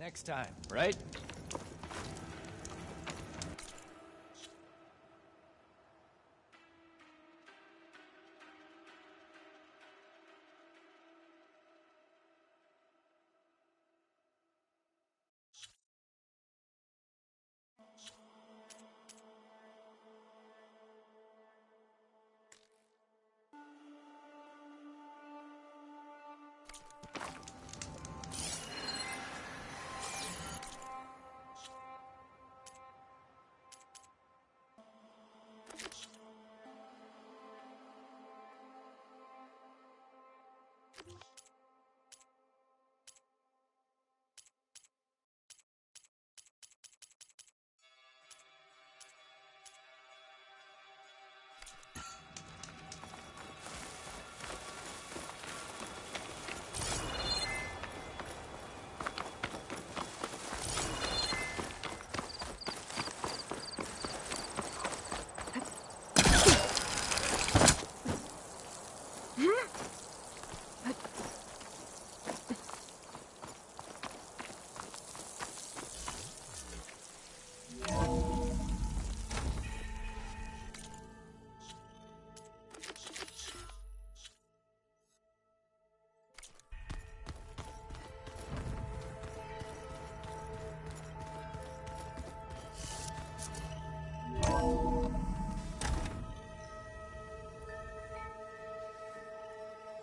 Next time, right?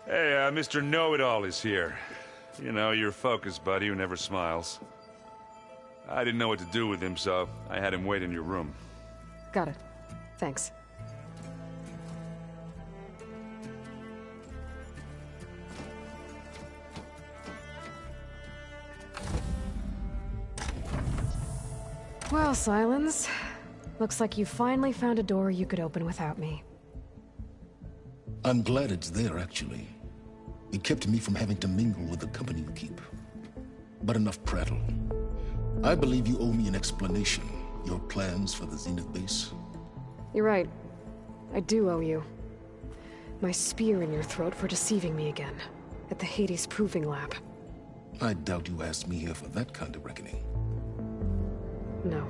Hey, Mr. Know-It-All is here. You know, your focus buddy who never smiles. I didn't know what to do with him, so I had him wait in your room. Got it. Thanks. Well, Silence. Looks like you finally found a door you could open without me. I'm glad it's there, actually. It kept me from having to mingle with the company you keep. But enough prattle. I believe you owe me an explanation. Your plans for the Zenith base? You're right. I do owe you. My spear in your throat for deceiving me again. At the Hades Proving Lab. I doubt you asked me here for that kind of reckoning. No.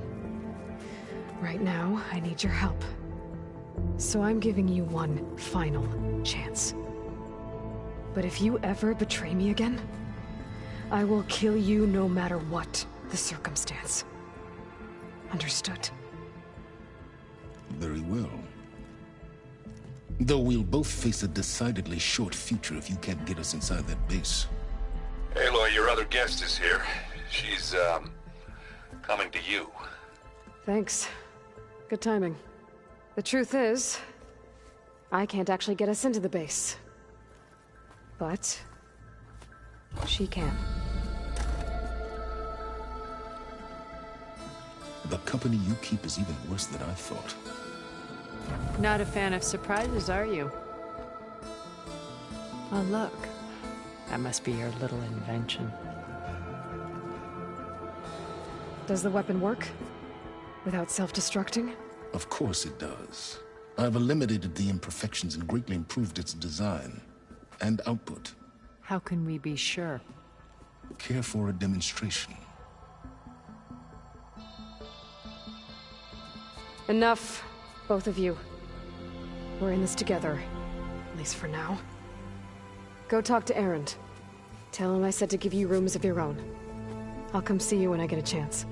Right now, I need your help. So I'm giving you one final chance. But if you ever betray me again, I will kill you no matter what the circumstance. Understood? Very well. Though we'll both face a decidedly short future if you can't get us inside that base. Aloy, your other guest is here. She's, coming to you. Thanks. Good timing. The truth is, I can't actually get us into the base. But she can. The company you keep is even worse than I thought. Not a fan of surprises, are you? Oh, look. That must be your little invention. Does the weapon work? Without self-destructing? Of course it does. I've eliminated the imperfections and greatly improved its design and output. How can we be sure? Care for a demonstration? Enough, both of you. We're in this together, at least for now. Go talk to Erend. Tell him I said to give you rooms of your own. I'll come see you when I get a chance.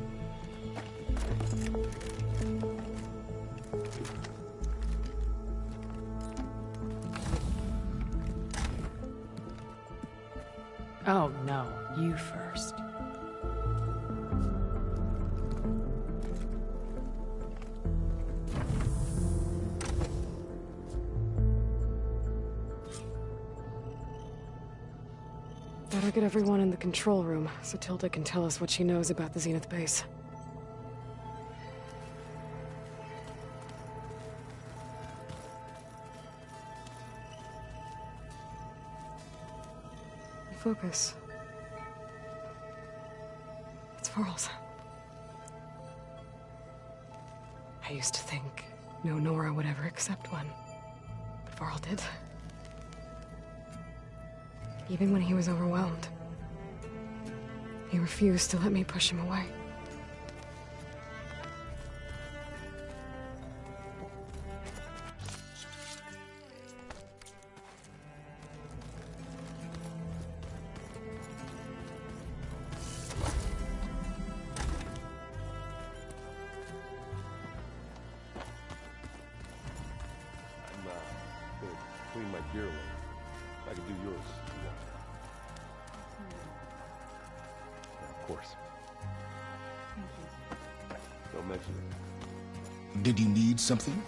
Oh, no. You first. Better get everyone in the control room, so Tilda can tell us what she knows about the Zenith base. Focus. It's Varl's. I used to think no Nora would ever accept one, but Varl did. Even when he was overwhelmed. He refused to let me push him away. Clean my gear away. I can do yours. Yeah, of course. Thank you. Don't mention it. Did you need something?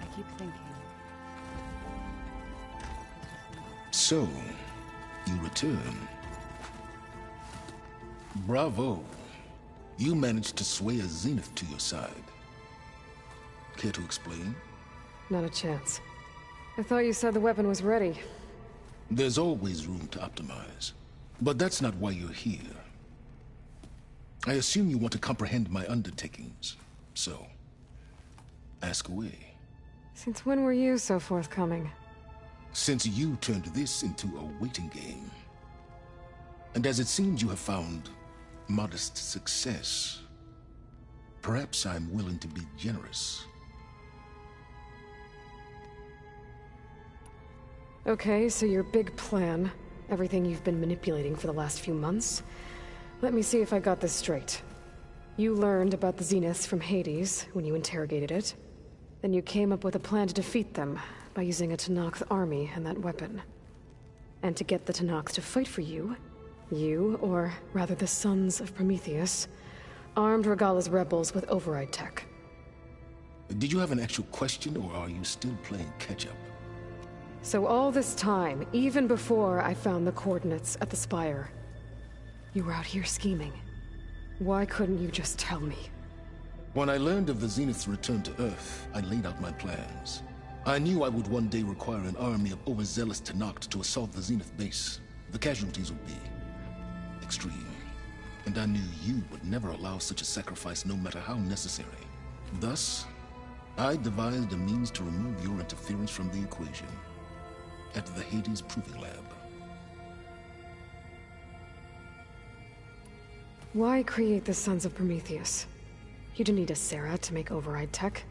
I keep thinking. So, you return. Bravo. You managed to sway a Zenith to your side. Care to explain? Not a chance. I thought you said the weapon was ready. There's always room to optimize. But that's not why you're here. I assume you want to comprehend my undertakings. So, ask away. Since when were you so forthcoming? Since you turned this into a waiting game. And as it seems you have found modest success, perhaps I'm willing to be generous. Okay, so your big plan, everything you've been manipulating for the last few months. Let me see if I got this straight. You learned about the Zeniths from Hades when you interrogated it. Then you came up with a plan to defeat them by using a Tenakth army and that weapon. And to get the Tenakth to fight for you, or rather the Sons of Prometheus, armed Regala's rebels with override tech. Did you have an actual question, or are you still playing catch-up? So all this time, even before I found the coordinates at the Spire, you were out here scheming. Why couldn't you just tell me? When I learned of the Zenith's return to Earth, I laid out my plans. I knew I would one day require an army of overzealous Tenakth to assault the Zenith base. The casualties would be extreme. And I knew you would never allow such a sacrifice, no matter how necessary. Thus, I devised a means to remove your interference from the equation at the Hades Proving Lab. Why create the Sons of Prometheus? You didn't need a Sarah to make override tech.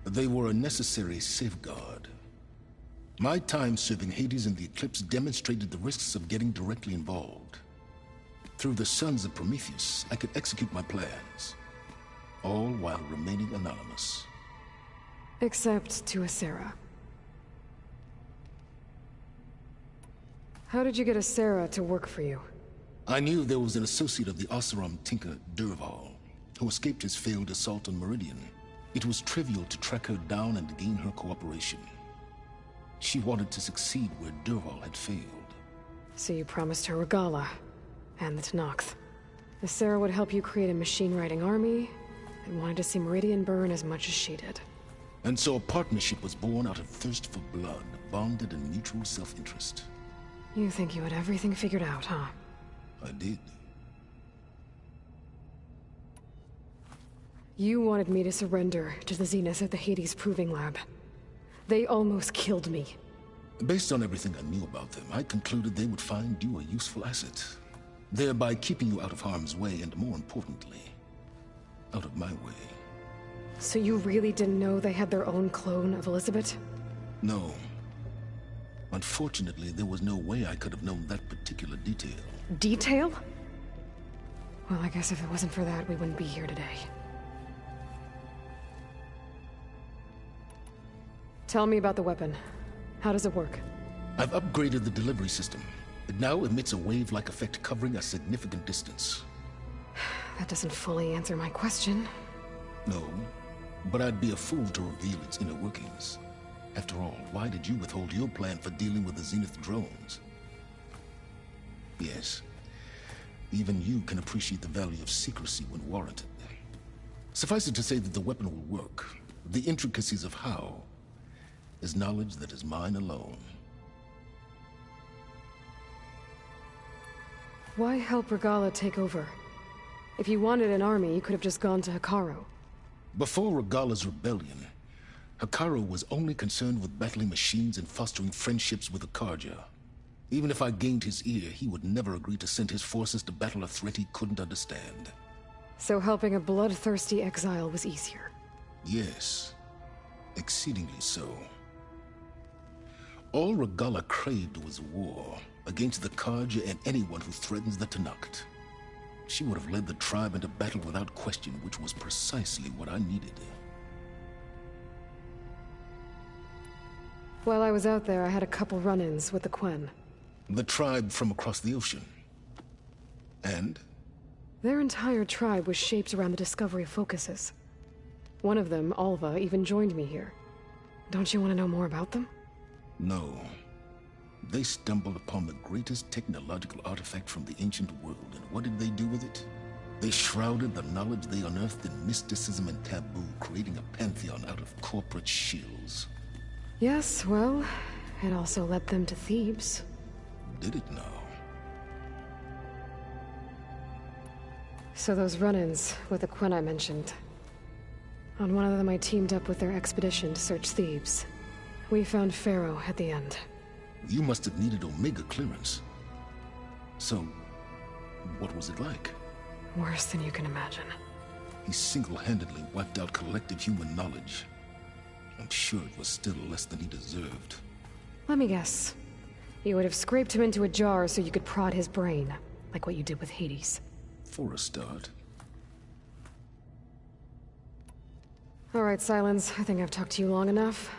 They were a necessary safeguard. My time serving Hades in the Eclipse demonstrated the risks of getting directly involved. Through the Sons of Prometheus, I could execute my plans, all while remaining anonymous. Except to a Sarah. How did you get a Sarah to work for you? I knew there was an associate of the Oseram tinker, Durval, who escaped his failed assault on Meridian. It was trivial to track her down and gain her cooperation. She wanted to succeed where Durval had failed. So you promised her Regala, and the Tenakth. The Sarah would help you create a machine-riding army, and wanted to see Meridian burn as much as she did. And so a partnership was born out of thirst for blood, bonded in mutual self-interest. You think you had everything figured out, huh? I did. You wanted me to surrender to the Zenith at the Hades Proving Lab. They almost killed me. Based on everything I knew about them, I concluded they would find you a useful asset, thereby keeping you out of harm's way and, more importantly, out of my way. So you really didn't know they had their own clone of Elizabeth? No. Unfortunately, there was no way I could have known that particular detail. Detail? Well, I guess if it wasn't for that, we wouldn't be here today. Tell me about the weapon. How does it work? I've upgraded the delivery system. It now emits a wave-like effect covering a significant distance. That doesn't fully answer my question. No, but I'd be a fool to reveal its inner workings. After all, why did you withhold your plan for dealing with the Zenith drones? Yes, even you can appreciate the value of secrecy when warranted. Suffice it to say that the weapon will work. The intricacies of how is knowledge that is mine alone. Why help Regala take over? If you wanted an army, you could have just gone to Hekarro. Before Regala's rebellion, Hekarro was only concerned with battling machines and fostering friendships with the Karja. Even if I gained his ear, he would never agree to send his forces to battle a threat he couldn't understand. So helping a bloodthirsty exile was easier? Yes, exceedingly so. All Regala craved was war against the Karja and anyone who threatens the Tenakth. She would have led the tribe into battle without question, which was precisely what I needed. While I was out there, I had a couple run-ins with the Quen. The tribe from across the ocean. And? Their entire tribe was shaped around the discovery of focuses. One of them, Alva, even joined me here. Don't you want to know more about them? No. They stumbled upon the greatest technological artifact from the ancient world, and what did they do with it? They shrouded the knowledge they unearthed in mysticism and taboo, creating a pantheon out of corporate shills. Yes, well, it also led them to Thebes. Did it now? So those run-ins with the Quen I mentioned. On one of them I teamed up with their expedition to search Thebes. We found Pharaoh at the end. You must have needed Omega clearance. So, what was it like? Worse than you can imagine. He single-handedly wiped out collective human knowledge. I'm sure it was still less than he deserved. Let me guess. You would have scraped him into a jar so you could prod his brain, like what you did with Hades. For a start. All right, Silence. I think I've talked to you long enough.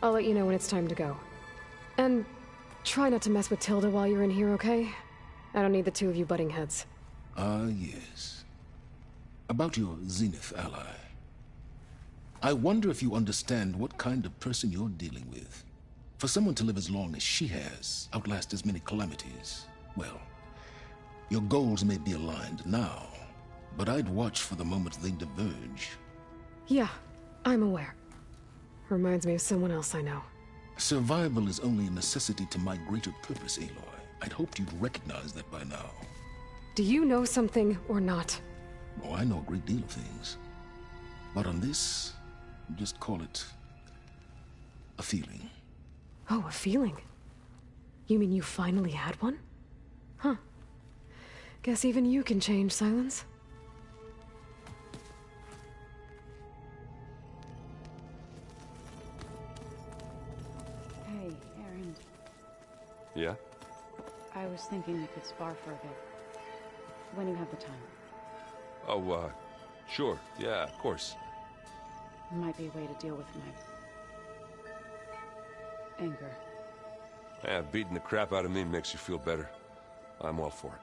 I'll let you know when it's time to go. And try not to mess with Tilda while you're in here, okay? I don't need the two of you butting heads. Ah, yes. About your Zenith ally. I wonder if you understand what kind of person you're dealing with. For someone to live as long as she has, outlast as many calamities, well, your goals may be aligned now, but I'd watch for the moment they diverge. Yeah, I'm aware. Reminds me of someone else I know. Survival is only a necessity to my greater purpose, Aloy. I'd hoped you'd recognize that by now. Do you know something or not? Oh, I know a great deal of things. But on this, just call it a feeling. Oh, a feeling? You mean you finally had one? Huh. Guess even you can change, Silence. Hey, Aaron. Yeah? I was thinking we could spar for a bit. When you have the time. Oh, sure. Yeah, of course. Might be a way to deal with my anger. Yeah, beating the crap out of me makes you feel better. I'm all for it.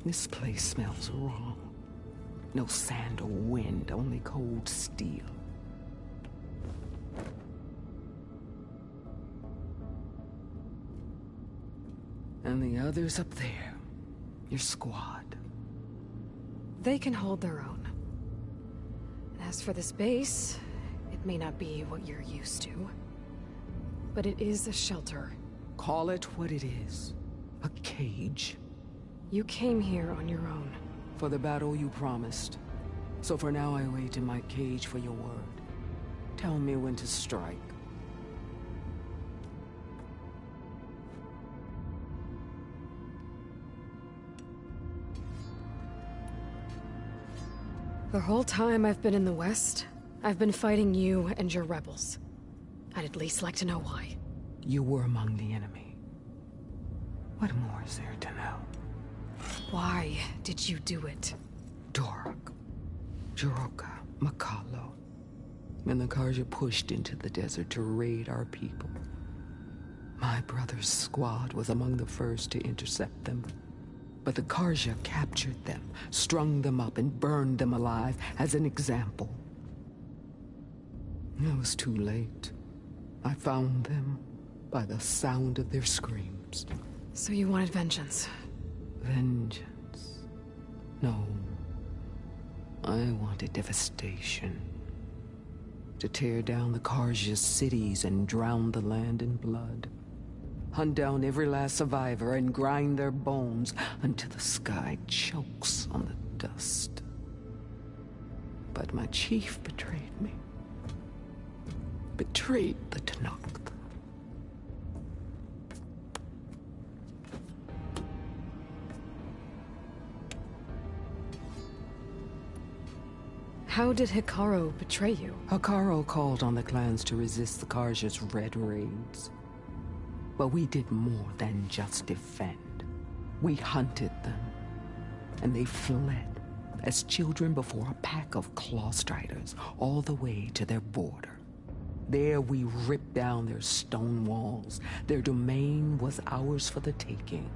This place smells wrong. No sand or wind, only cold steel. And the others up there, your squad. They can hold their own. And as for this base, it may not be what you're used to, but it is a shelter. Call it what it is. A cage. You came here on your own. For the battle you promised. So for now I wait in my cage for your word. Tell me when to strike. The whole time I've been in the West, I've been fighting you and your rebels. I'd at least like to know why. You were among the enemy. What more is there to know? Why did you do it? Dorak, Jiroka, Makalo, and the Karja pushed into the desert to raid our people. My brother's squad was among the first to intercept them. But the Karja captured them, strung them up, and burned them alive as an example. It was too late. I found them by the sound of their screams. So you wanted vengeance? Vengeance? No. I wanted devastation. To tear down the Karja's cities and drown the land in blood. Hunt down every last survivor and grind their bones until the sky chokes on the dust. But my chief betrayed me. Betrayed the Tenakth. How did Hikaru betray you? Hikaru called on the clans to resist the Karja's red raids. But we did more than just defend. We hunted them, and they fled as children before a pack of claw striders all the way to their border. There we ripped down their stone walls. Their domain was ours for the taking.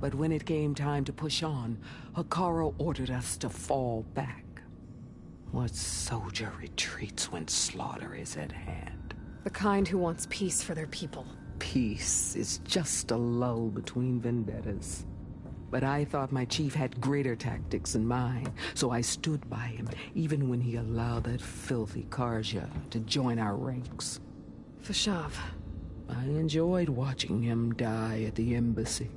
But when it came time to push on, Hikaru ordered us to fall back. What soldier retreats when slaughter is at hand? The kind who wants peace for their people. Peace is just a lull between vendettas. But I thought my chief had greater tactics than mine, so I stood by him, even when he allowed that filthy Karja to join our ranks. Fashav. I enjoyed watching him die at the embassy.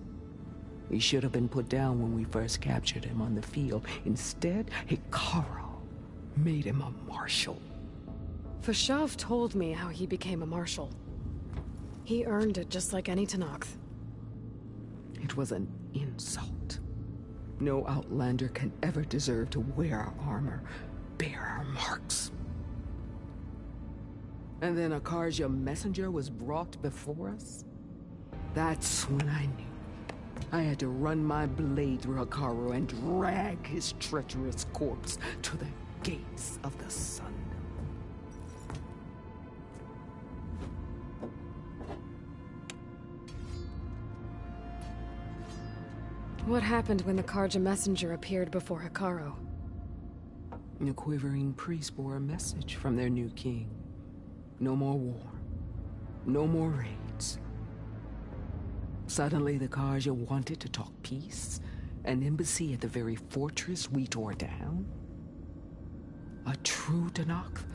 He should have been put down when we first captured him on the field. Instead, Hikaru made him a marshal. Fashav told me how he became a marshal. He earned it just like any Tenakth. It was an insult. No outlander can ever deserve to wear our armor, bear our marks. And then a Karja messenger was brought before us? That's when I knew. I had to run my blade through Hikaru and drag his treacherous corpse to the gates of the sun. What happened when the Karja messenger appeared before Hikaru? The quivering priest bore a message from their new king. No more war. No more raids. Suddenly the Karja wanted to talk peace. An embassy at the very fortress we tore down. A true Tenakth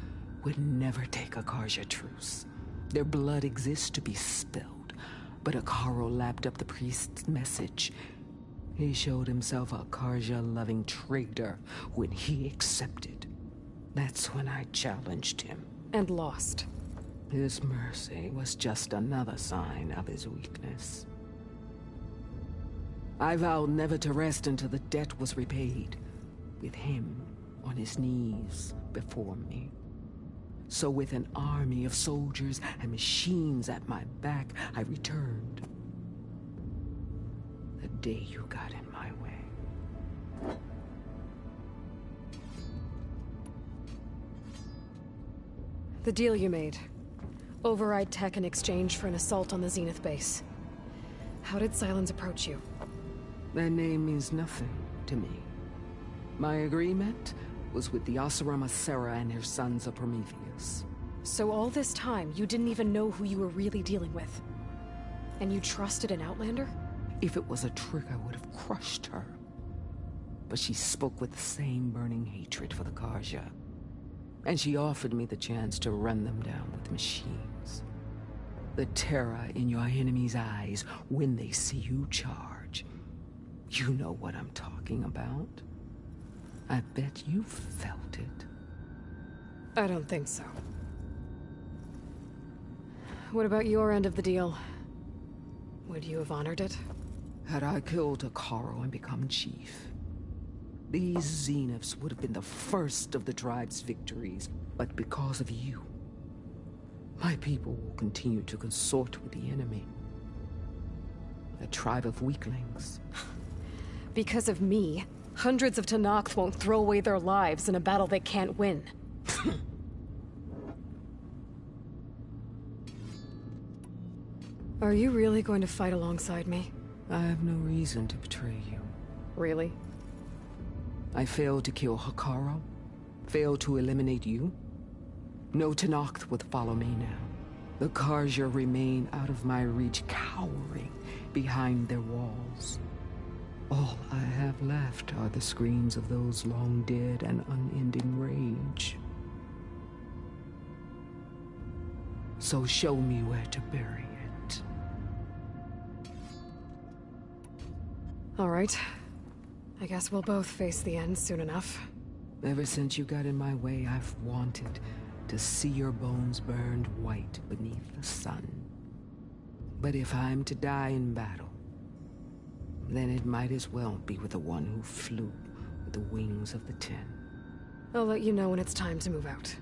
would never take a Karja truce. Their blood exists to be spilled. But Hikaru lapped up the priest's message. He showed himself a Karja-loving traitor when he accepted. That's when I challenged him. And lost. His mercy was just another sign of his weakness. I vowed never to rest until the debt was repaid, with him on his knees before me. So with an army of soldiers and machines at my back, I returned. The day you got in my way. The deal you made. Override tech in exchange for an assault on the Zenith base. How did Sylens approach you? That name means nothing to me. My agreement was with the Oseram Sarah and her sons of Prometheus. So all this time, you didn't even know who you were really dealing with? And you trusted an Outlander? If it was a trick, I would have crushed her. But she spoke with the same burning hatred for the Karja. And she offered me the chance to run them down with machines. The terror in your enemy's eyes when they see you charge. You know what I'm talking about. I bet you felt it. I don't think so. What about your end of the deal? Would you have honored it? Had I killed Akaro and become chief, these Zeniths would have been the first of the tribe's victories. But because of you, my people will continue to consort with the enemy. A tribe of weaklings. Because of me, hundreds of Tenakth won't throw away their lives in a battle they can't win. Are you really going to fight alongside me? I have no reason to betray you. Really? I failed to kill Hakaro, failed to eliminate you. No Tenakth would follow me now. The Karja remain out of my reach, cowering behind their walls. All I have left are the screams of those long dead and unending rage. So show me where to bury it. All right. I guess we'll both face the end soon enough. Ever since you got in my way, I've wanted to see your bones burned white beneath the sun. But if I'm to die in battle, then it might as well be with the one who flew with the wings of the 10. I'll let you know when it's time to move out.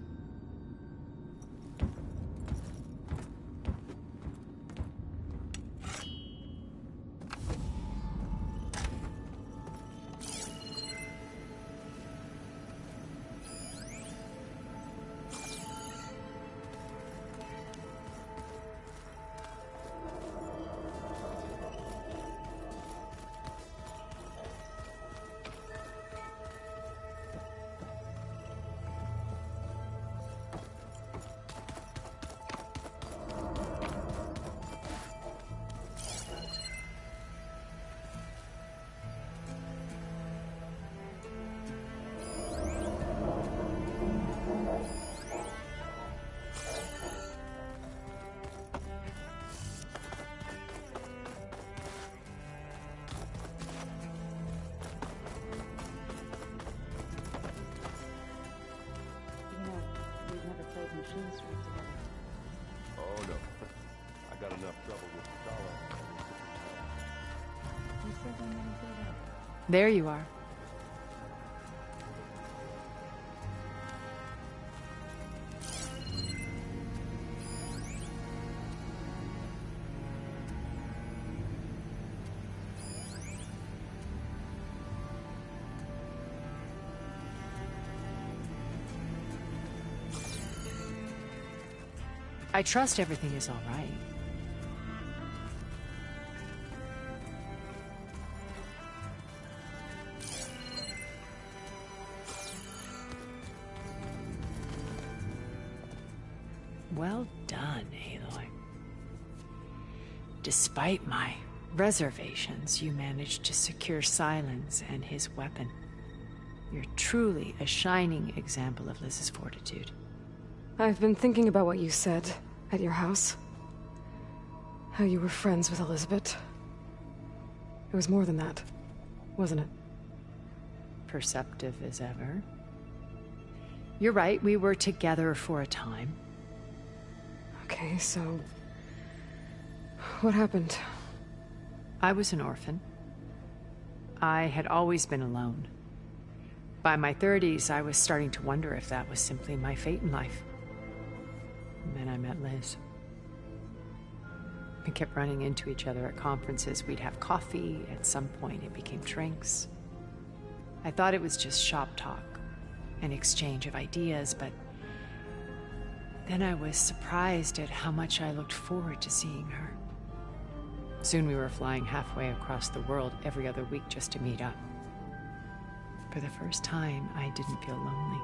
machines strike together. Oh, no. I got enough trouble with the dollar. You said they never did it. There you are. I trust everything is all right. Well done, Aloy. Despite my reservations, you managed to secure Sylens and his weapon. You're truly a shining example of Liz's fortitude. I've been thinking about what you said at your house. How you were friends with Elizabeth. It was more than that, wasn't it? Perceptive as ever. You're right, we were together for a time. Okay, so... what happened? I was an orphan. I had always been alone. By my 30s, I was starting to wonder if that was simply my fate in life. And then I met Liz. We kept running into each other at conferences. We'd have coffee. At some point, it became drinks. I thought it was just shop talk, an exchange of ideas, but then I was surprised at how much I looked forward to seeing her. Soon we were flying halfway across the world every other week just to meet up. For the first time, I didn't feel lonely.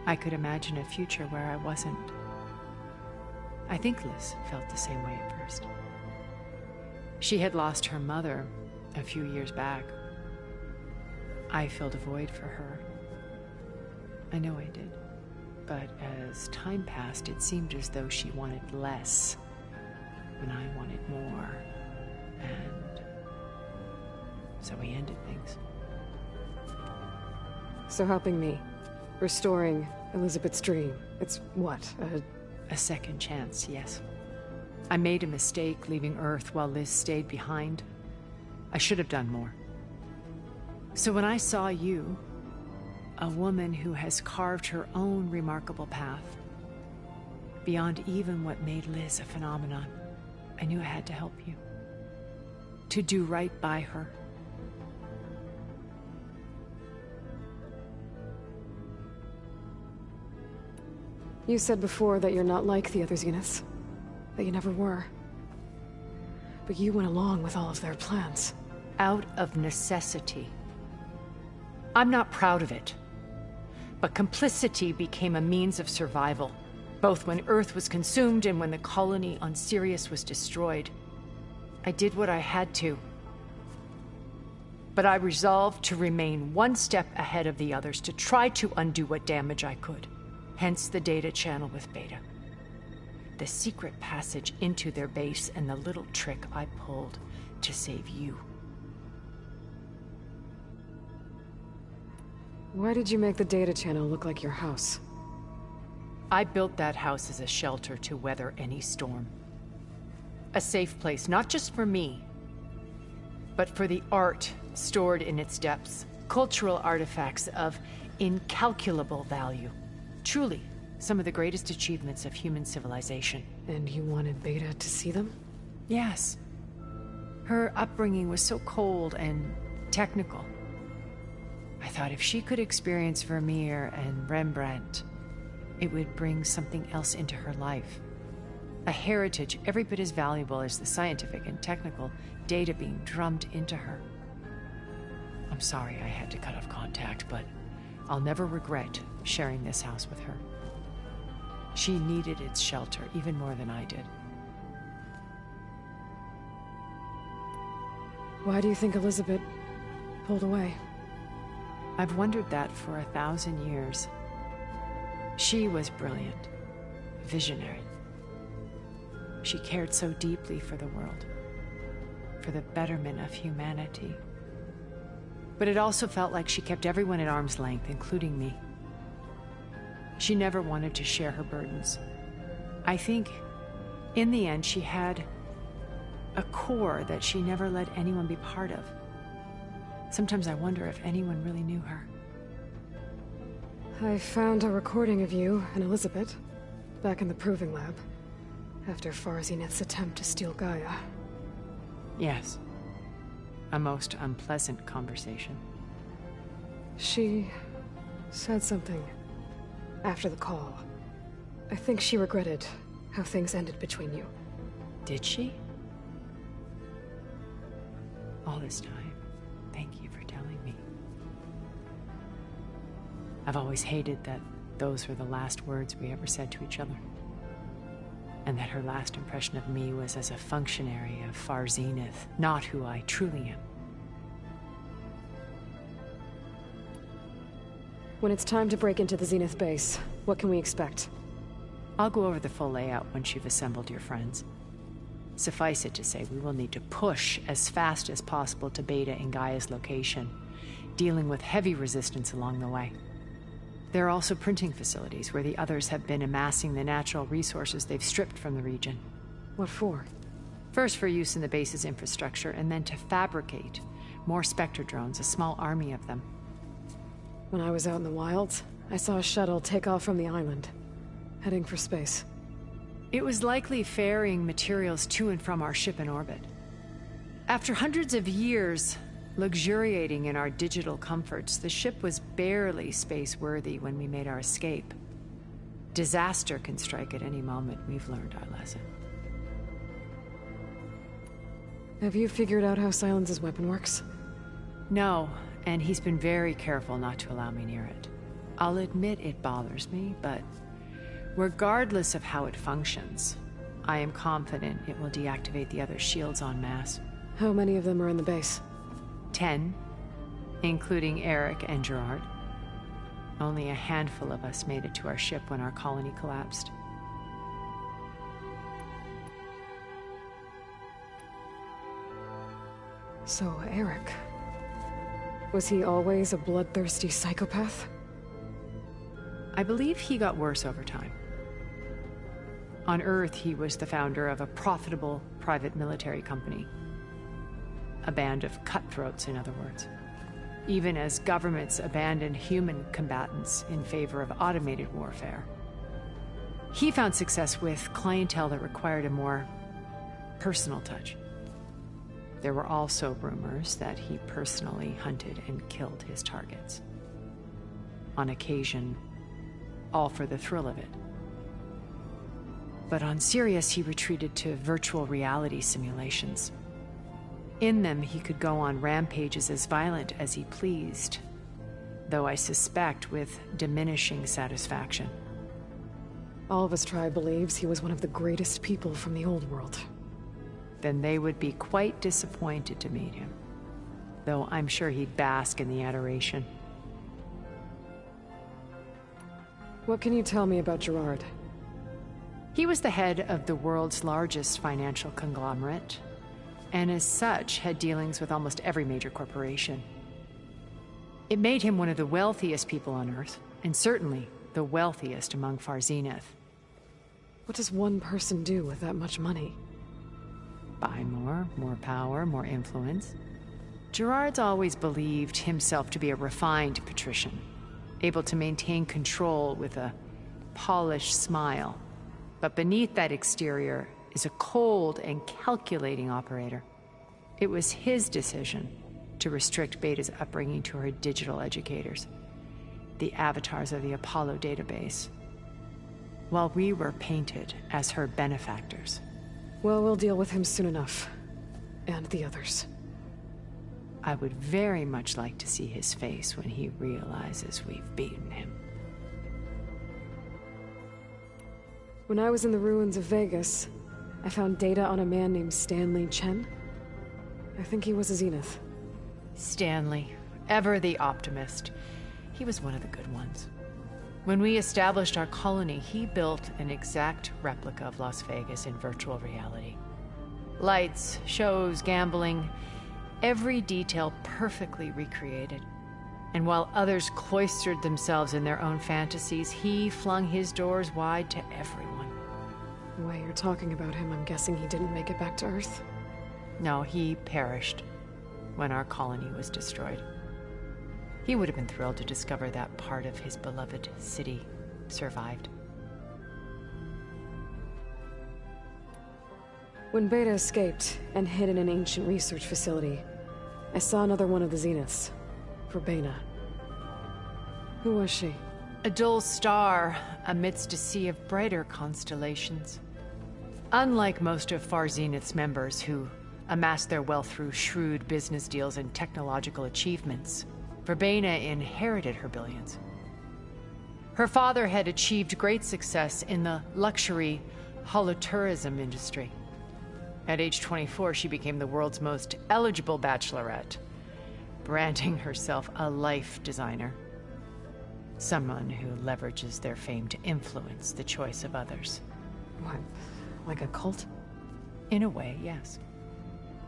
I could imagine a future where I wasn't. I think Liz felt the same way at first. She had lost her mother a few years back. I filled a void for her. I know I did. But as time passed, it seemed as though she wanted less when I wanted more. And so we ended things. So helping me, restoring Elizabeth's dream, it's what, A second chance, yes. I made a mistake leaving Earth while Liz stayed behind. I should have done more. So when I saw you, a woman who has carved her own remarkable path, beyond even what made Liz a phenomenon, I knew I had to help you. To do right by her. You said before that you're not like the other Zeniths. That you never were. But you went along with all of their plans. Out of necessity. I'm not proud of it. But complicity became a means of survival, both when Earth was consumed and when the colony on Sirius was destroyed. I did what I had to. But I resolved to remain one step ahead of the others, to try to undo what damage I could. Hence the data channel with Beta. The secret passage into their base and the little trick I pulled to save you. Why did you make the data channel look like your house? I built that house as a shelter to weather any storm. A safe place, not just for me, but for the art stored in its depths. Cultural artifacts of incalculable value. Truly, some of the greatest achievements of human civilization. And you wanted Beta to see them? Yes. Her upbringing was so cold and technical. I thought if she could experience Vermeer and Rembrandt, it would bring something else into her life. A heritage every bit as valuable as the scientific and technical data being drummed into her. I'm sorry I had to cut off contact, but I'll never regret sharing this house with her. She needed its shelter even more than I did. Why do you think Elizabeth pulled away? I've wondered that for 1,000 years. She was brilliant, visionary. She cared so deeply for the world, for the betterment of humanity. But it also felt like she kept everyone at arm's length, including me. She never wanted to share her burdens. I think, in the end, she had a core that she never let anyone be part of. Sometimes I wonder if anyone really knew her. I found a recording of you and Elizabeth back in the proving lab after Far Zenith's attempt to steal Gaia. Yes. A most unpleasant conversation. She said something after the call. I think she regretted how things ended between you. Did she? All this time, thank you for telling me. I've always hated that those were the last words we ever said to each other. And that her last impression of me was as a functionary of Far Zenith, not who I truly am. When it's time to break into the Zenith base, what can we expect? I'll go over the full layout once you've assembled your friends. Suffice it to say, we will need to push as fast as possible to Beta and Gaia's location, dealing with heavy resistance along the way. There are also printing facilities where the others have been amassing the natural resources they've stripped from the region. What for? First for use in the base's infrastructure, and then to fabricate more Spectre drones, a small army of them. When I was out in the wilds, I saw a shuttle take off from the island, heading for space. It was likely ferrying materials to and from our ship in orbit. After hundreds of years luxuriating in our digital comforts, the ship was barely space-worthy when we made our escape. Disaster can strike at any moment. We've learned our lesson. Have you figured out how Silence's weapon works? No, and he's been very careful not to allow me near it. I'll admit it bothers me, but regardless of how it functions, I am confident it will deactivate the other shields en masse. How many of them are in the base? 10, including Eric and Gerard. Only a handful of us made it to our ship when our colony collapsed. So, Eric... was he always a bloodthirsty psychopath? I believe he got worse over time. On Earth, he was the founder of a profitable private military company. A band of cutthroats, in other words. Even as governments abandoned human combatants in favor of automated warfare. He found success with clientele that required a more personal touch. There were also rumors that he personally hunted and killed his targets. On occasion, all for the thrill of it. But on Sirius, he retreated to virtual reality simulations. In them, he could go on rampages as violent as he pleased, though I suspect with diminishing satisfaction. All of his tribe believes he was one of the greatest people from the old world. Then they would be quite disappointed to meet him, though I'm sure he'd bask in the adoration. What can you tell me about Gerard? He was the head of the world's largest financial conglomerate, and as such had dealings with almost every major corporation. It made him one of the wealthiest people on Earth, and certainly the wealthiest among Far Zenith. What does one person do with that much money? Buy more power, more influence. Gerard's always believed himself to be a refined patrician, able to maintain control with a polished smile. But beneath that exterior is a cold and calculating operator. It was his decision to restrict Beta's upbringing to her digital educators, the avatars of the Apollo database, while we were painted as her benefactors. Well, we'll deal with him soon enough. And the others. I would very much like to see his face when he realizes we've beaten him. When I was in the ruins of Vegas, I found data on a man named Stanley Chen. I think he was a Zenith. Stanley, ever the optimist. He was one of the good ones. When we established our colony, he built an exact replica of Las Vegas in virtual reality. Lights, shows, gambling, every detail perfectly recreated. And while others cloistered themselves in their own fantasies, he flung his doors wide to everyone. The way you're talking about him, I'm guessing he didn't make it back to Earth? No, he perished when our colony was destroyed. He would have been thrilled to discover that part of his beloved city survived. When Beta escaped and hid in an ancient research facility, I saw another one of the Zeniths, Forbidden. Who was she? A dull star amidst a sea of brighter constellations. Unlike most of Far Zenith's members who amassed their wealth through shrewd business deals and technological achievements, Verbena inherited her billions. Her father had achieved great success in the luxury holotourism industry. At age 24, she became the world's most eligible bachelorette, branding herself a life designer. Someone who leverages their fame to influence the choice of others. What, like a cult? In a way, yes.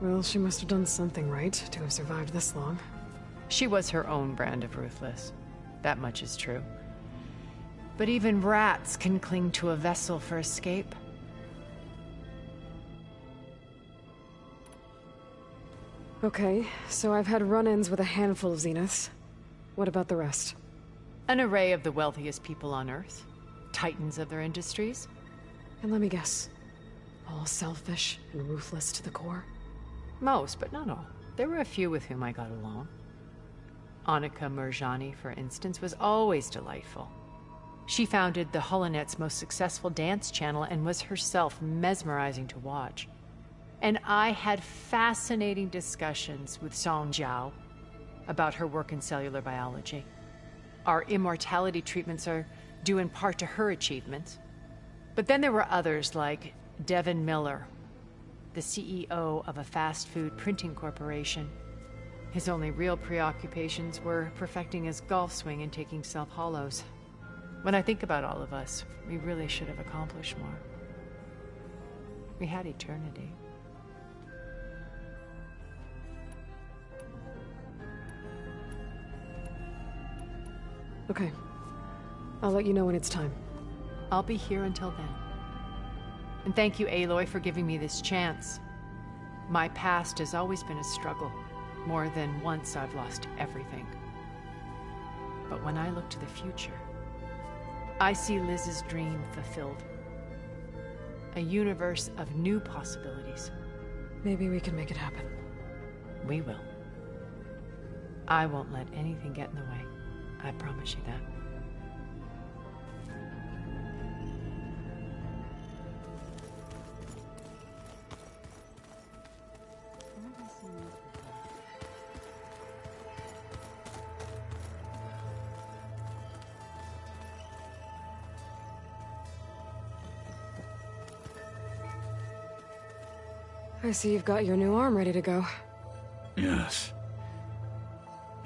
Well, she must have done something right to have survived this long. She was her own brand of ruthless. That much is true. But even rats can cling to a vessel for escape. Okay, so I've had run-ins with a handful of Zeniths. What about the rest? An array of the wealthiest people on Earth. Titans of their industries. And let me guess. All selfish and ruthless to the core? Most, but not all. There were a few with whom I got along. Annika Murjani, for instance, was always delightful. She founded the Holonet's most successful dance channel and was herself mesmerizing to watch. And I had fascinating discussions with Song Jiao about her work in cellular biology. Our immortality treatments are due in part to her achievements. But then there were others like Devin Miller, the CEO of a fast food printing corporation. His only real preoccupations were perfecting his golf swing and taking self-hollows. When I think about all of us, we really should have accomplished more. We had eternity. Okay. I'll let you know when it's time. I'll be here until then. And thank you, Aloy, for giving me this chance. My past has always been a struggle. More than once I've lost everything. But when I look to the future, I see Liz's dream fulfilled. A universe of new possibilities. Maybe we can make it happen. We will. I won't let anything get in the way. I promise you that. I see you've got your new arm ready to go. Yes.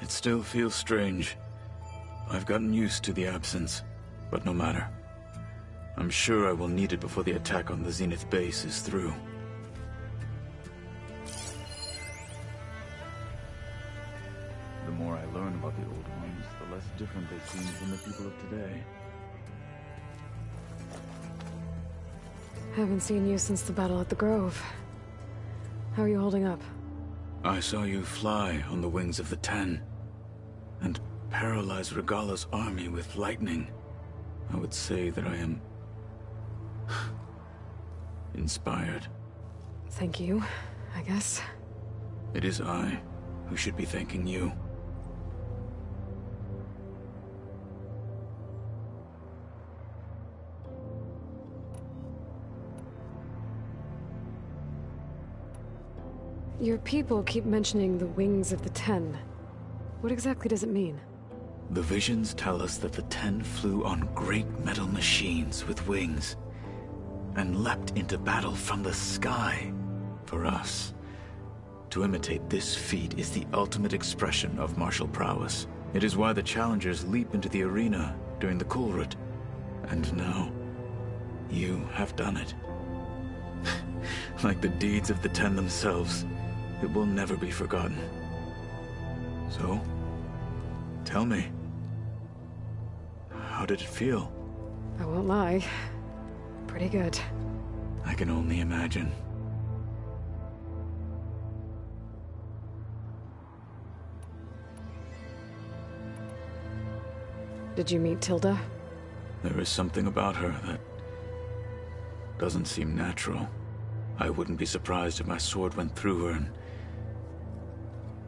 It still feels strange. I've gotten used to the absence, but no matter. I'm sure I will need it before the attack on the Zenith base is through. The more I learn about the old ones, the less different they seem from the people of today. Haven't seen you since the battle at the Grove. How are you holding up? I saw you fly on the wings of the Ten, and paralyze Regala's army with lightning. I would say that I am inspired. Thank you, I guess. It is I who should be thanking you. Your people keep mentioning the wings of the Ten. What exactly does it mean? The visions tell us that the Ten flew on great metal machines with wings, and leapt into battle from the sky. For us, to imitate this feat is the ultimate expression of martial prowess. It is why the challengers leap into the arena during the Kulrut. And now, you have done it. Like the deeds of the Ten themselves, it will never be forgotten. So, tell me, how did it feel? I won't lie. Pretty good. I can only imagine. Did you meet Tilda? There is something about her that doesn't seem natural. I wouldn't be surprised if my sword went through her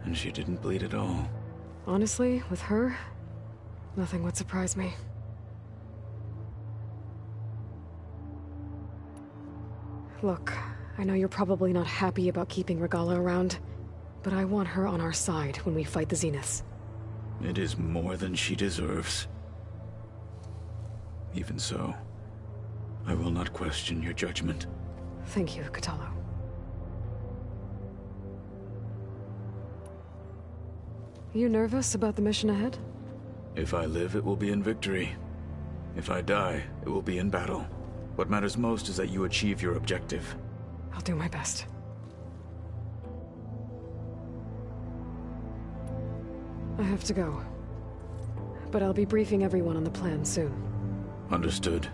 and she didn't bleed at all. Honestly, with her, nothing would surprise me. Look, I know you're probably not happy about keeping Regala around, but I want her on our side when we fight the Zeniths. It is more than she deserves. Even so, I will not question your judgment. Thank you, Kotallo. You nervous about the mission ahead? If I live, it will be in victory. If I die, it will be in battle. What matters most is that you achieve your objective. I'll do my best. I have to go. But I'll be briefing everyone on the plan soon. Understood.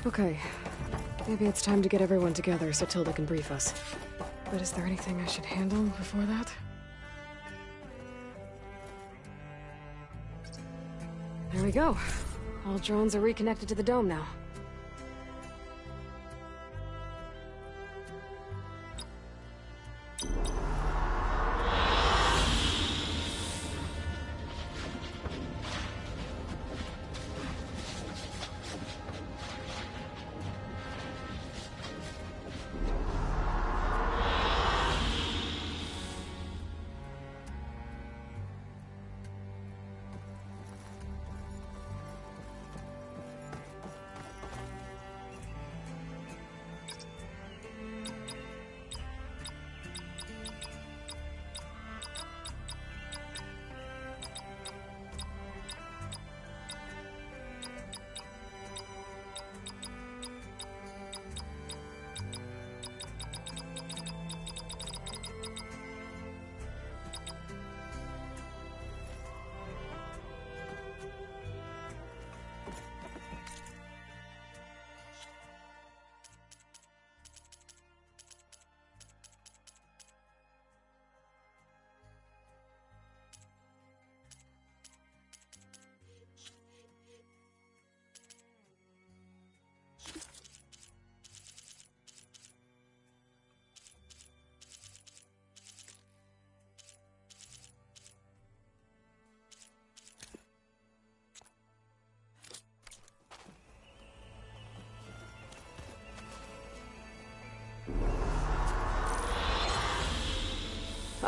Okay. Maybe it's time to get everyone together so Tilda can brief us. But is there anything I should handle before that? There we go. All drones are reconnected to the dome now.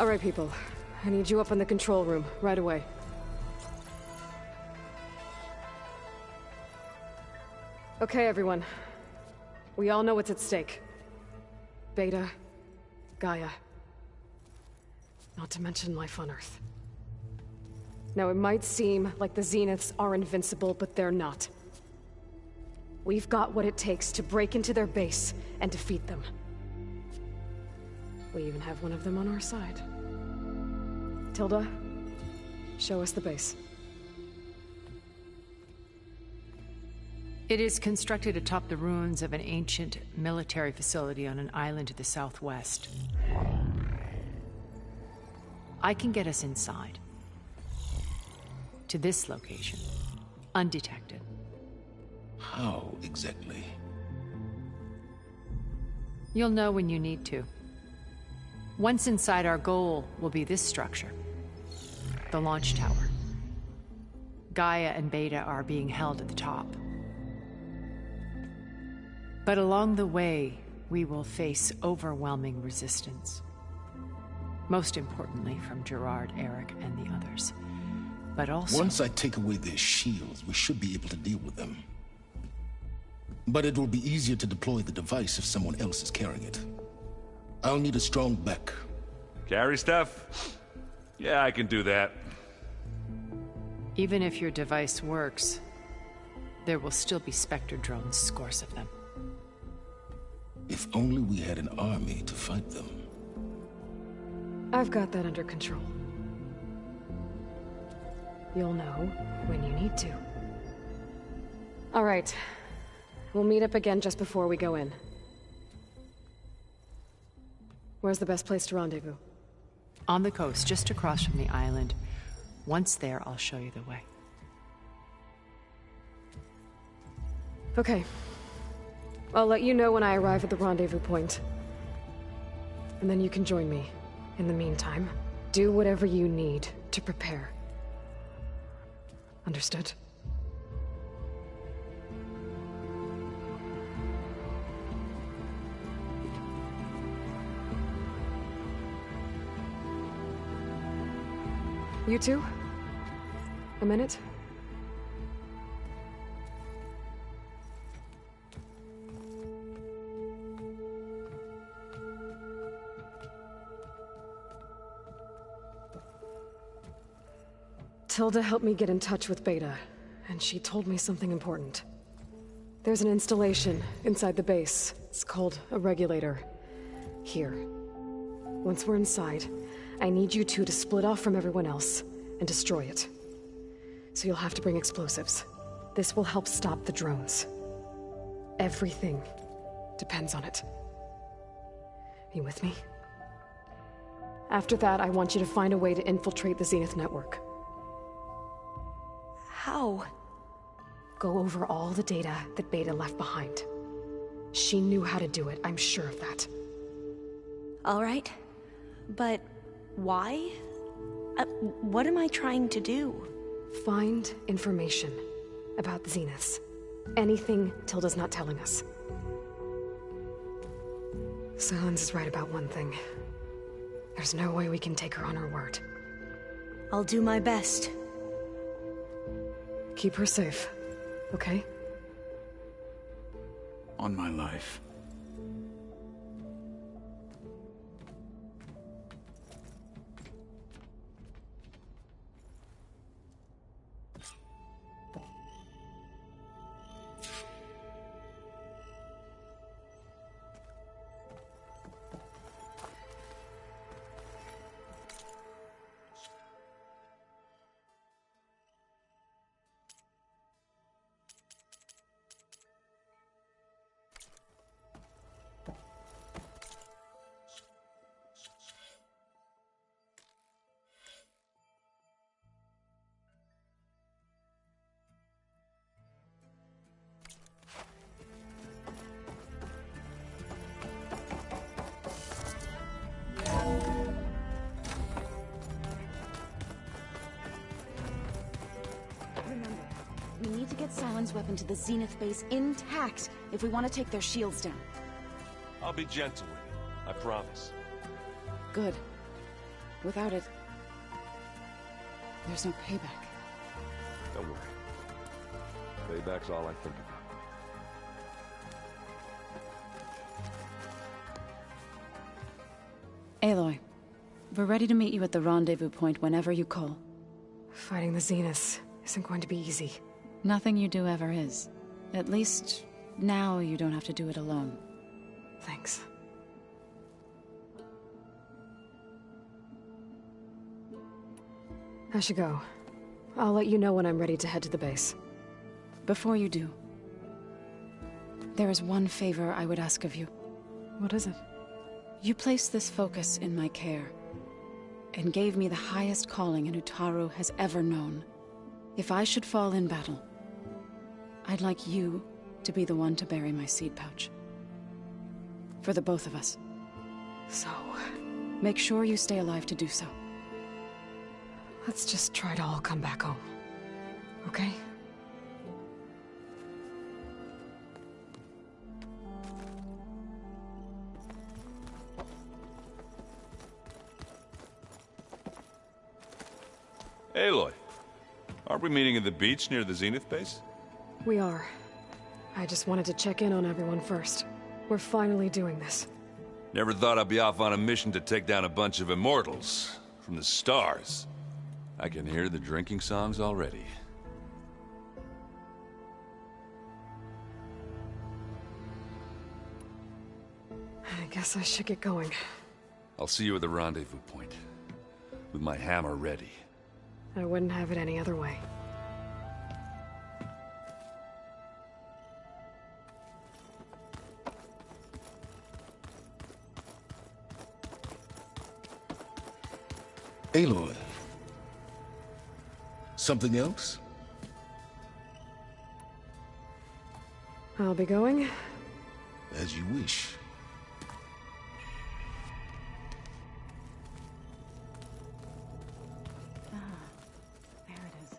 All right, people. I need you up in the control room, right away. Okay, everyone. We all know what's at stake. Beta, Gaia. Not to mention life on Earth. Now, it might seem like the Zeniths are invincible, but they're not. We've got what it takes to break into their base and defeat them. We even have one of them on our side. Tilda, show us the base. It is constructed atop the ruins of an ancient military facility on an island to the southwest. I can get us inside. To this location. Undetected. How exactly? You'll know when you need to. Once inside, our goal will be this structure. The launch tower. Gaia and Beta are being held at the top. But along the way, we will face overwhelming resistance. Most importantly, from Gerard, Eric, and the others. But also... Once I take away their shields, we should be able to deal with them. But it will be easier to deploy the device if someone else is carrying it. I'll need a strong back. Carry stuff? Yeah, I can do that. Even if your device works, there will still be Spectre drones, scores of them. If only we had an army to fight them. I've got that under control. You'll know when you need to. All right. We'll meet up again just before we go in. Where's the best place to rendezvous? On the coast, just across from the island. Once there, I'll show you the way. Okay. I'll let you know when I arrive at the rendezvous point. And then you can join me. In the meantime, do whatever you need to prepare. Understood? You two? A minute? Tilda helped me get in touch with Beta, and she told me something important. There's an installation inside the base. It's called a regulator. Here. Once we're inside, I need you two to split off from everyone else and destroy it. So you'll have to bring explosives. This will help stop the drones. Everything depends on it. Are you with me? After that, I want you to find a way to infiltrate the Zenith network. How? Go over all the data that Beta left behind. She knew how to do it, I'm sure of that. All right. But why? What am I trying to do? Find information about the Zeniths. Anything Tilda's not telling us. Silence is right about one thing. There's no way we can take her on her word. I'll do my best. Keep her safe, okay? On my life. Remember, we need to get Sylens' weapon to the Zenith base intact if we want to take their shields down. I'll be gentle with it, I promise. Good. Without it, there's no payback. Don't worry. Payback's all I think about. Aloy, we're ready to meet you at the rendezvous point whenever you call. Fighting the Zeniths isn't going to be easy. Nothing you do ever is. At least, now you don't have to do it alone. Thanks. I should go. I'll let you know when I'm ready to head to the base. Before you do, there is one favor I would ask of you. What is it? You placed this focus in my care, and gave me the highest calling an Utaru has ever known. If I should fall in battle, I'd like you to be the one to bury my seed pouch. For the both of us. So... make sure you stay alive to do so. let's just try to all come back home. Okay? Aloy, aren't we meeting at the beach near the Zenith base? We are. I just wanted to check in on everyone first. We're finally doing this. Never thought I'd be off on a mission to take down a bunch of immortals from the stars. I can hear the drinking songs already. I guess I should get going. I'll see you at the rendezvous point, with my hammer ready. I wouldn't have it any other way. Aloy. Something else? I'll be going. As you wish. There it is.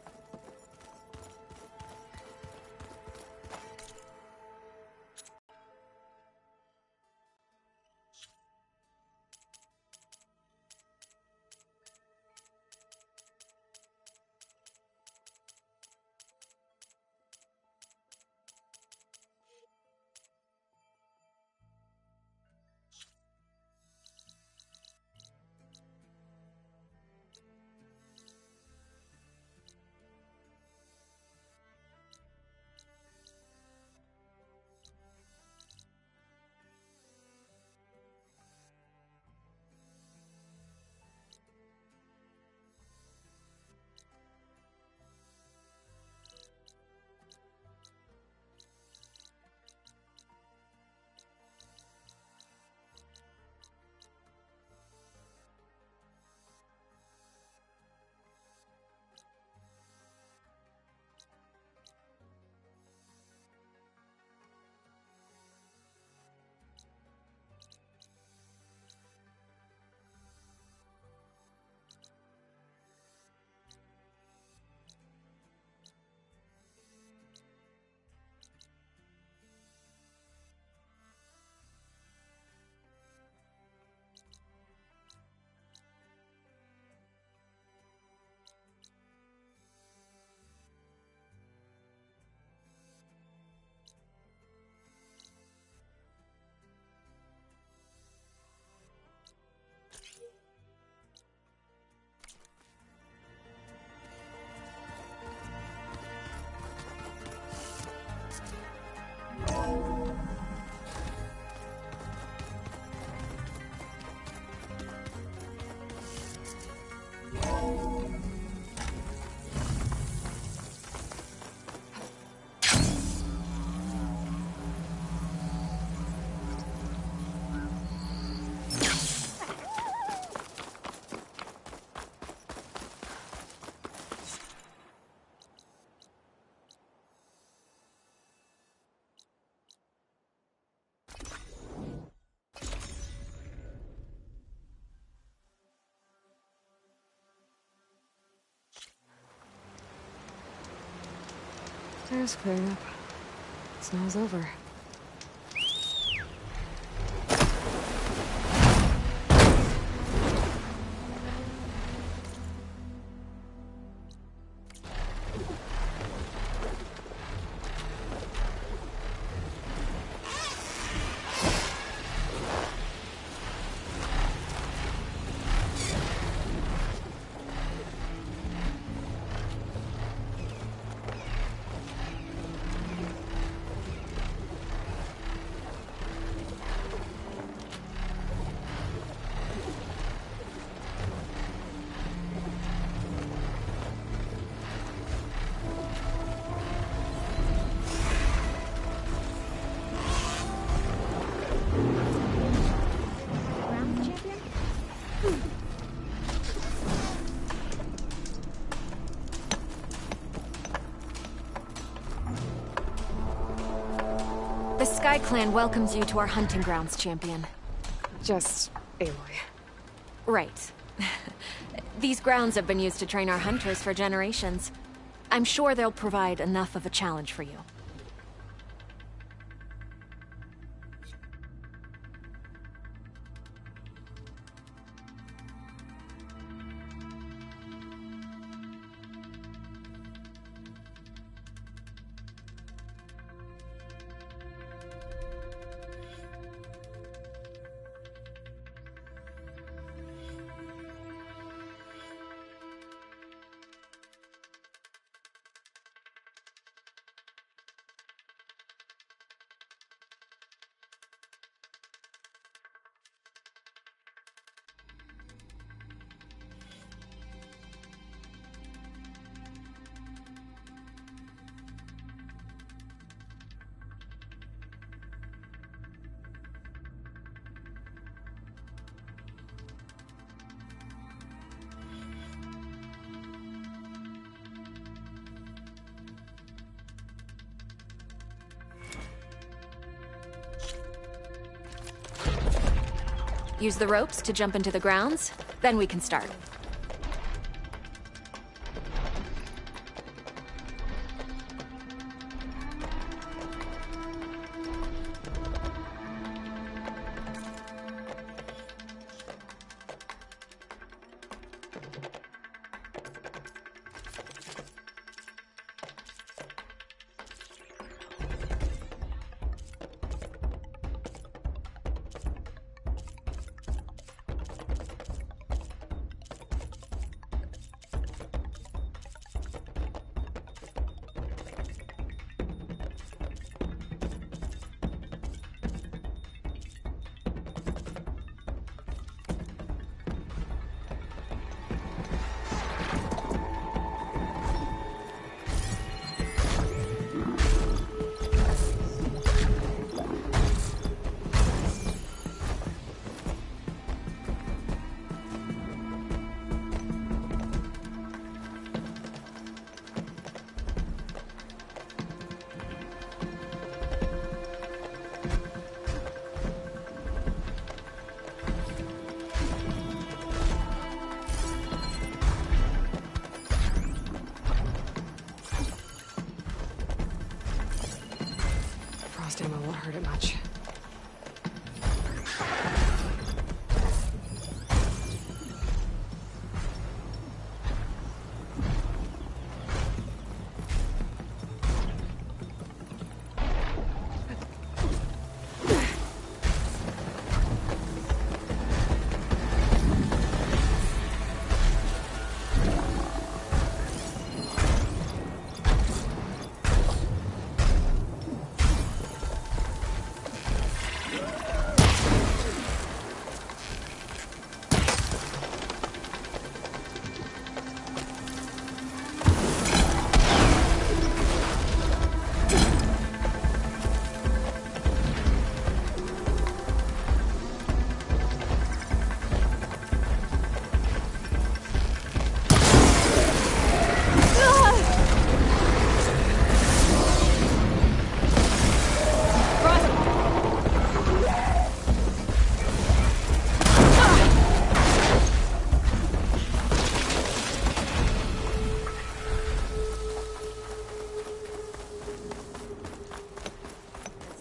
Air's clearing up. Snow's over. The Sky Clan welcomes you to our hunting grounds, champion. Just Aloy. Right. These grounds have been used to train our hunters for generations. I'm sure they'll provide enough of a challenge for you. Use the ropes to jump into the grounds, then we can start. Frost ammo won't hurt it much.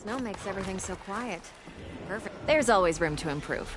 Snow makes everything so quiet. Perfect. There's always room to improve.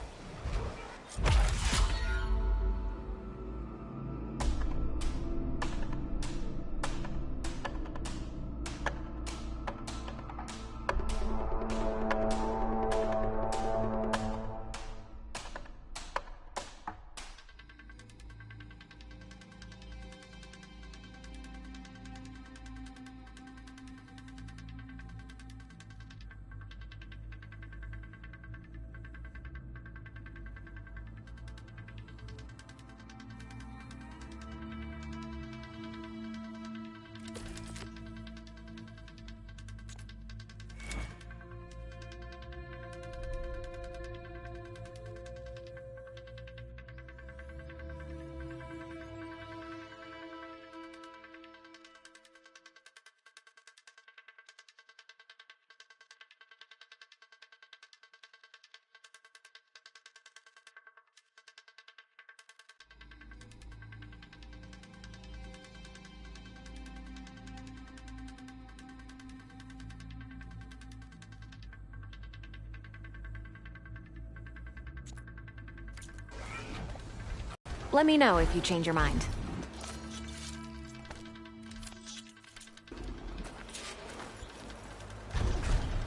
Let me know if you change your mind.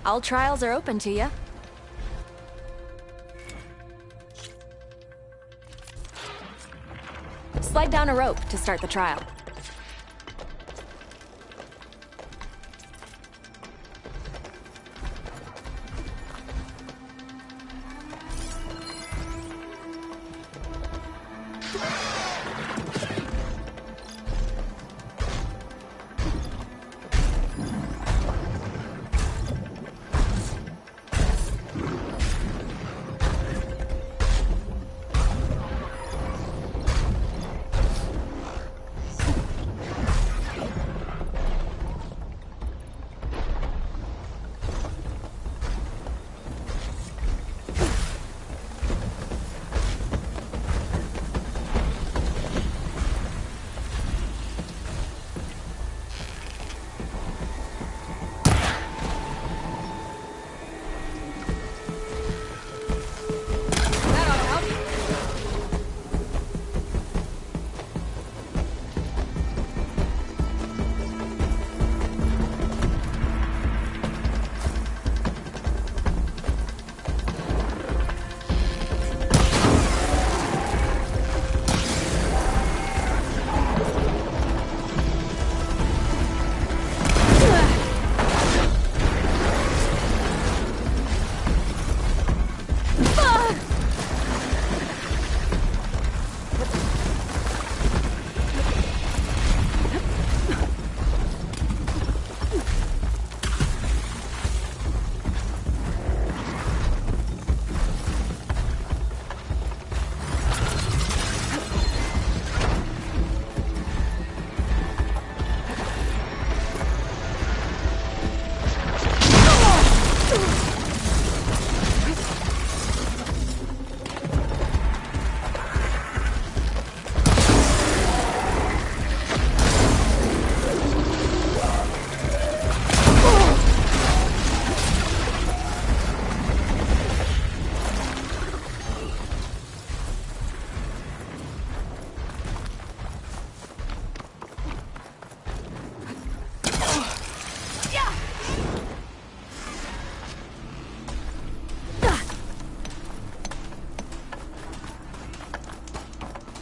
All trials are open to you. Slide down a rope to start the trial.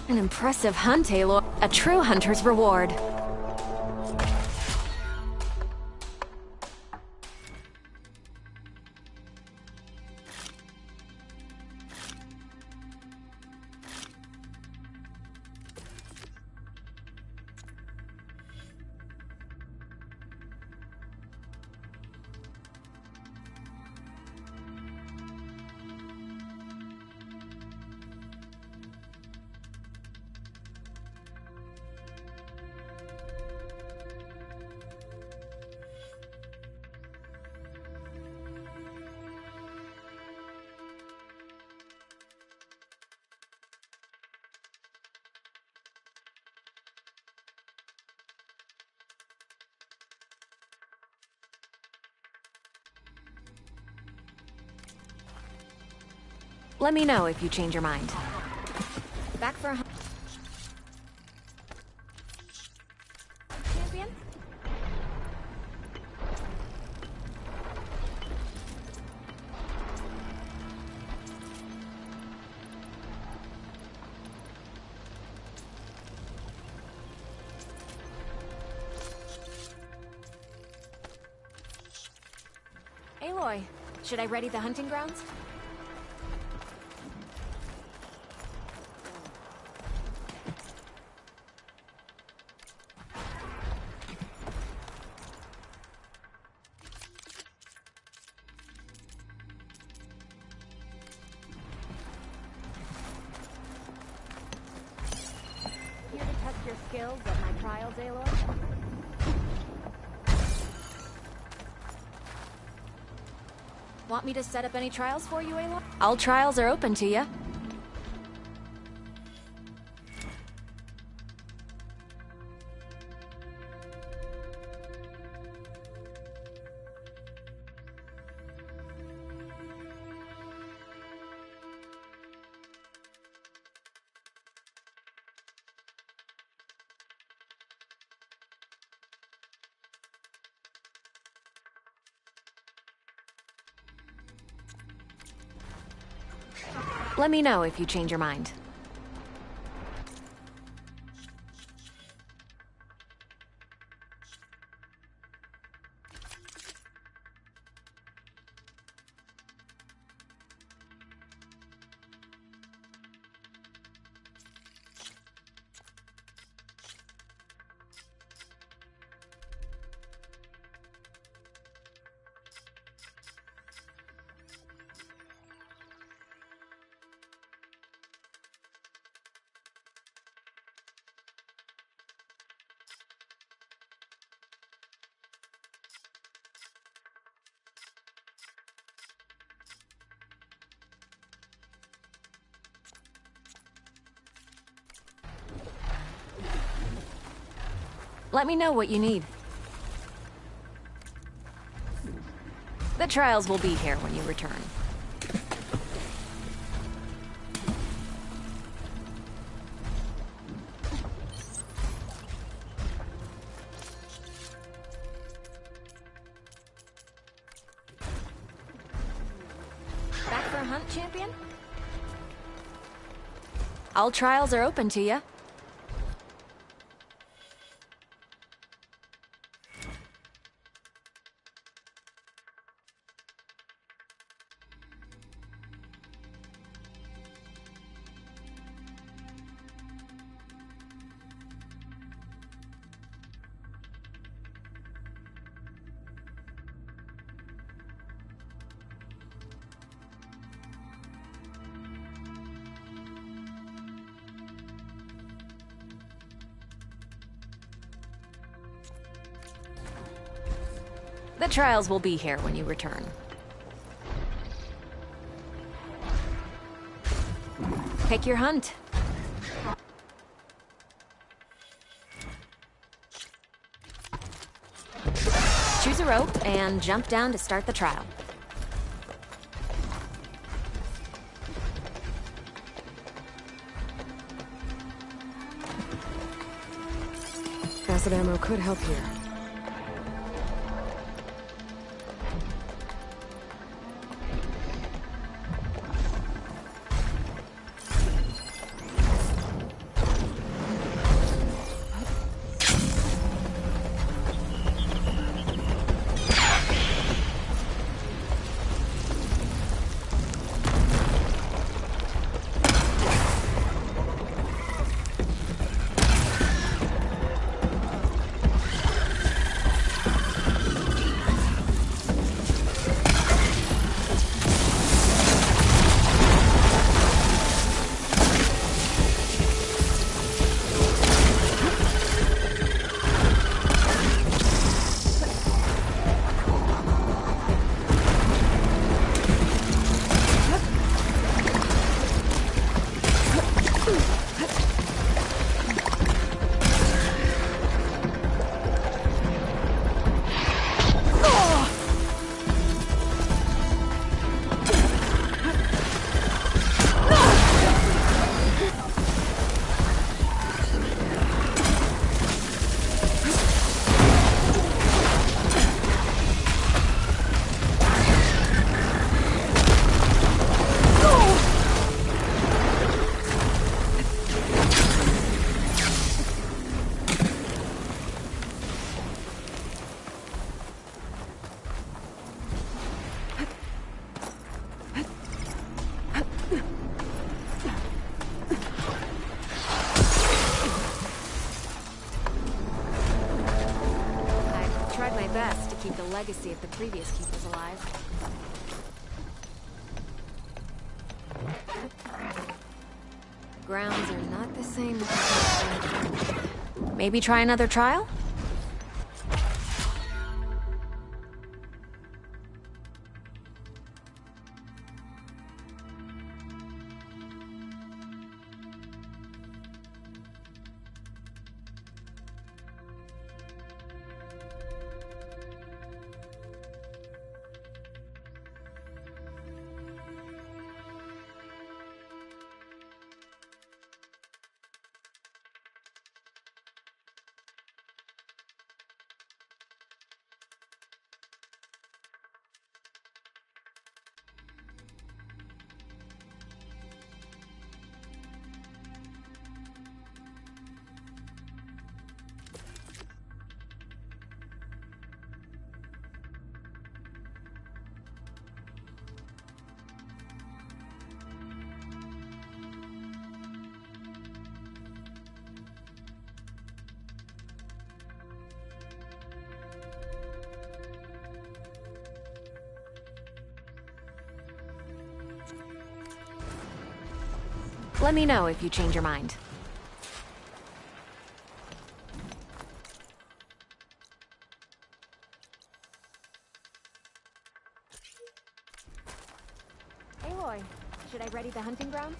An impressive hunt, Aloy. A true hunter's reward. Let me know if you change your mind. Back for a champion? Aloy, should I ready the hunting grounds? Here to test your skills at my trials, Aloy? Want me to set up any trials for you, Aloy? All trials are open to you. Let me know if you change your mind. Let me know what you need. The trials will be here when you return. Back for a hunt, champion? All trials are open to you. The trials will be here when you return. Pick your hunt. Choose a rope and jump down to start the trial. Acid ammo could help here. legacy if the previous keep was alive. Grounds are not the same with the Maybe try another trial? Let me know if you change your mind. Aloy, should I ready the hunting grounds?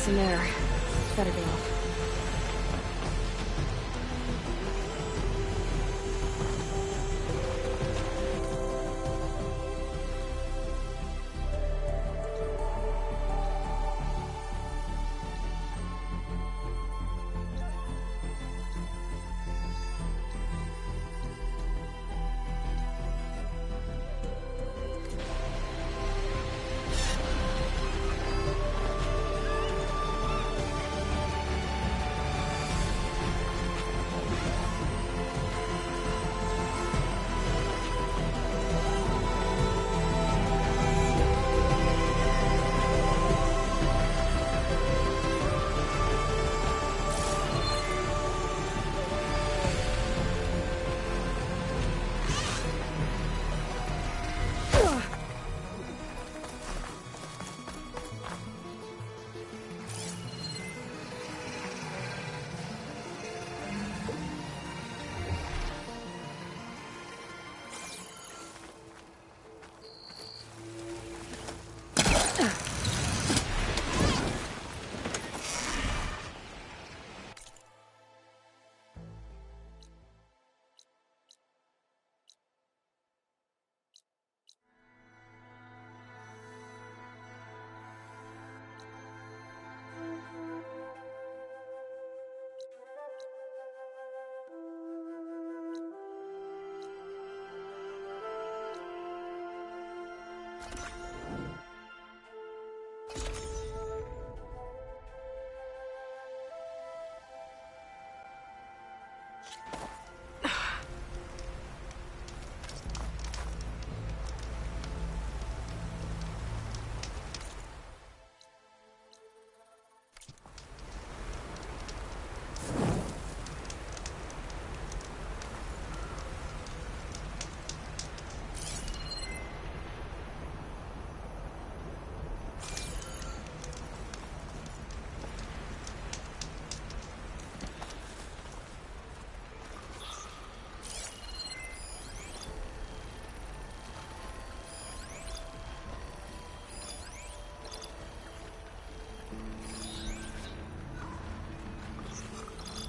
nice in there. Better get off.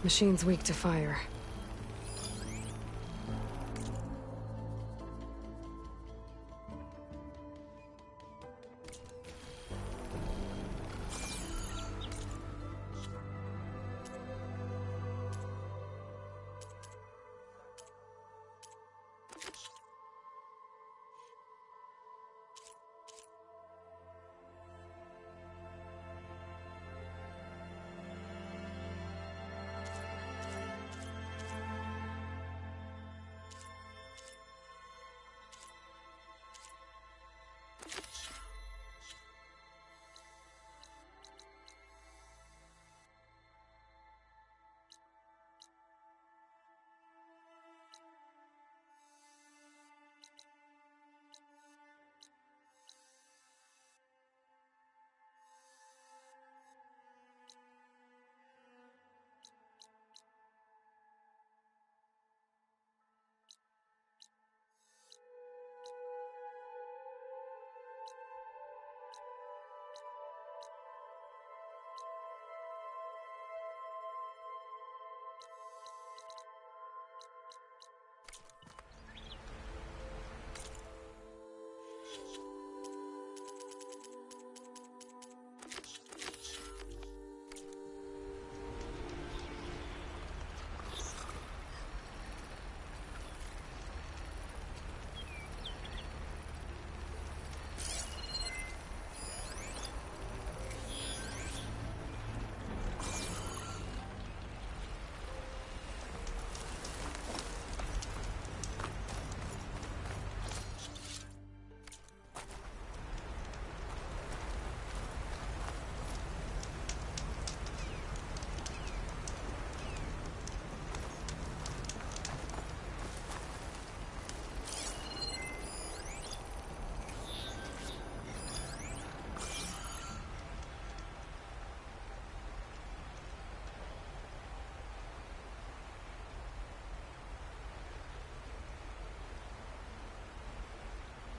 Machine's weak to fire.